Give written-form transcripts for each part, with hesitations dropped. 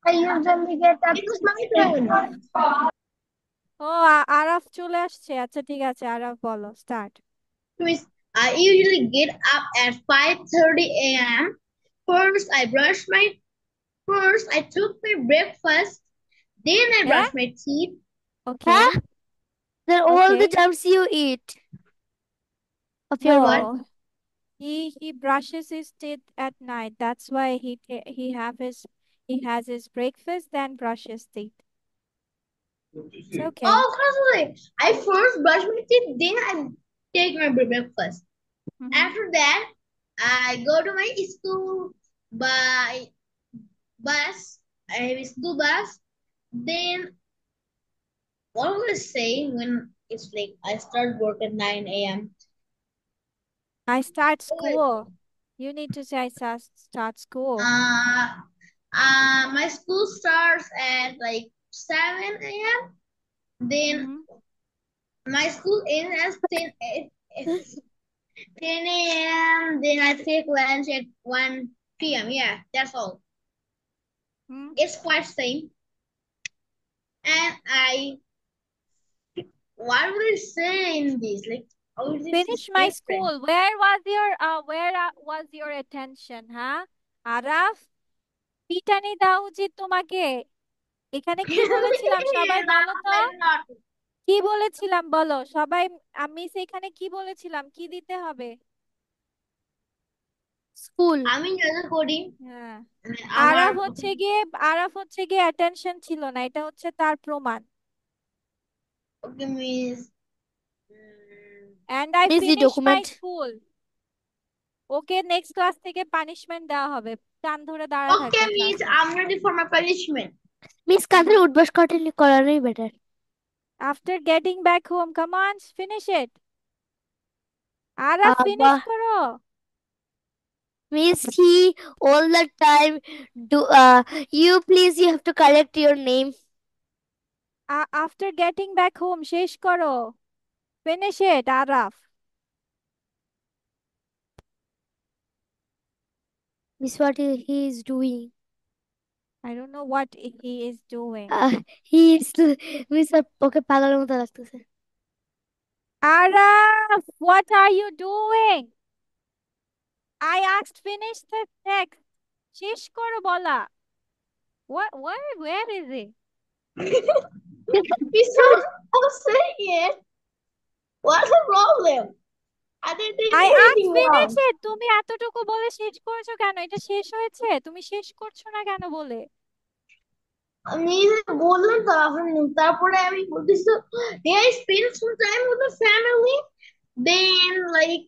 I usually get up to my train. ও আরাফ চলে আসছে। আচ্ছা ঠিক আছে, আরাফ বলো, start. Miss, I usually get up at 5:30 a.m. First I took my breakfast, then I হ্যাঁ, brushed my teeth. Okay, Huh? Then all okay. the jumps you eat of your mouth. What? No, he brushes his teeth at night. That's why he has his breakfast, then brushes teeth. It's okay. Oh, sorry. I first brush my teeth, then I take my breakfast. Mm-hmm. After that, I go to my school by bus. I have a school bus. Then what was I saying when it's like I start work at 9 a.m.? I start school. You need to say I start school. My school starts at like 7 a.m. Then Mm-hmm. my school ends at 10 a.m. Then I take lunch at 1 p.m. Yeah, that's all. Mm. It's quite same. And what would I say in this? Like, how is this Finish my different? school. Where was your attention, huh? Araf, পিটানি দেওয়া উচিত তোমাকে। এখানে কি বলেছিলাম সবাই বলো তো? কি বলেছিলাম বলো সবাই? আমি সেখানে কি বলেছিলাম, কি দিতে হবে? School. আমি যত করি হ্যাঁ, আমার আরাফ হচ্ছে গিয়ে অ্যাটেনশন ছিল না, এটা হচ্ছে তার প্রমাণ। Okay miss and I Miss the finish my document. School. Okay next class থেকে পানিশমেন্ট দেওয়া হবে, কান ধরে দাঁড়ায় ওকে থাকবে মিস ক্লাসে। I am ready for my punishment Miss কাঁধের উঠবাস করানোই better. After getting back home, come on, finish it. Araf finish But করো। Miss he all the time do you have to correct your name. After getting back home শেষ করো, finish it Araf. Miss what he is doing. I don't know what he is doing. He is Miss okay পাগলের মতো লাগতেছে। Araf, what are you doing? I asked finish the text. শেষ করো বলা। Where is it? Miss I'm saying it. What's the problem? I didn't do I asked anything finish wrong. it. তুমি এতটুকু বলে শেষ করেছো কেন? এটা শেষ হয়েছে, তুমি শেষ করছো না কেন বলে? আমি বললাম তো তারপরে আমি বলতেছি yeah, I spent some time with the family. Then like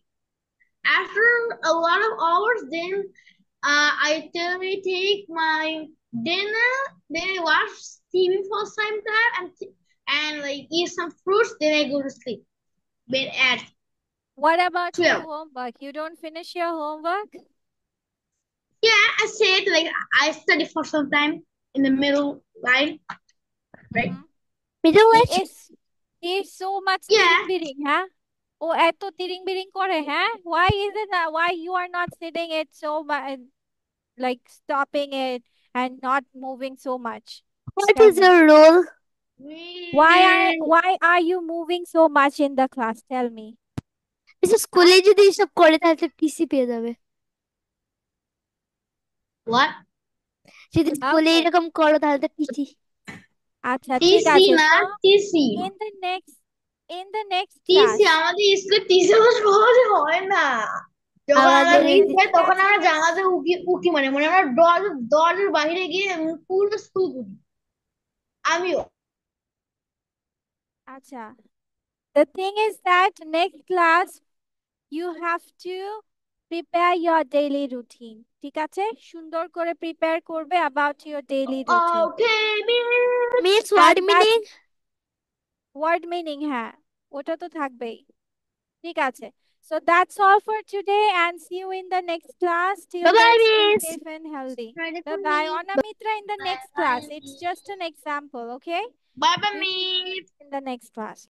after a lot of hours, then I tell me take my dinner. Then I watch TV for some time and like eat some fruits. Then I go to sleep. Bed at What about your 12. homework? You don't finish your homework? Yeah, I said like I study for some time in the middle line, right? Mm-hmm. Middle He age? is he is so much Yeah, তিরিং বিরিং, হ্যাঁ? ও এত তিরিং বিরিং করে, হ্যাঁ? Why is it that why you are not sitting it so much, like stopping it and not moving so much? What Tell is me. your role? we Why are you moving so much in the class? Tell me. Miss Huh? স্কুলে যদি এসব করে তাহলে TC পেয়ে যাবে। what? যদি স্কুলে Okay. এরকম করো তাহলে তো টিসি। আচ্ছা ঠিক TC আছে। না So TC. in the next in the next TC class, আমাদের স্কুলে টিসি সহজে হয় না যখন আমরা আমাদের আচ্ছা মিস ঠিক যাই তখন আছে। আমরা জানাতে উকি উকি মানে আমরা দরজার বাইরে গিয়ে পুরো স্কুল করি আমিও আচ্ছা, the thing is that next class you have to prepare your daily routine. ঠিক আছে, সুন্দর করে প্রিপেয়ার করবে about your daily routine. Okay miss word And that's meaning. word meaning, হ্যাঁ ওটা তো থাকবেই। ঠিক আছে। So that's all for today and see you in the next class. Till bye bye then, stay miss. safe and healthy. ready for Bye me bye. Anamitra in the bye next class. bye It's just an example, okay? bye bye We me will meet in the next class.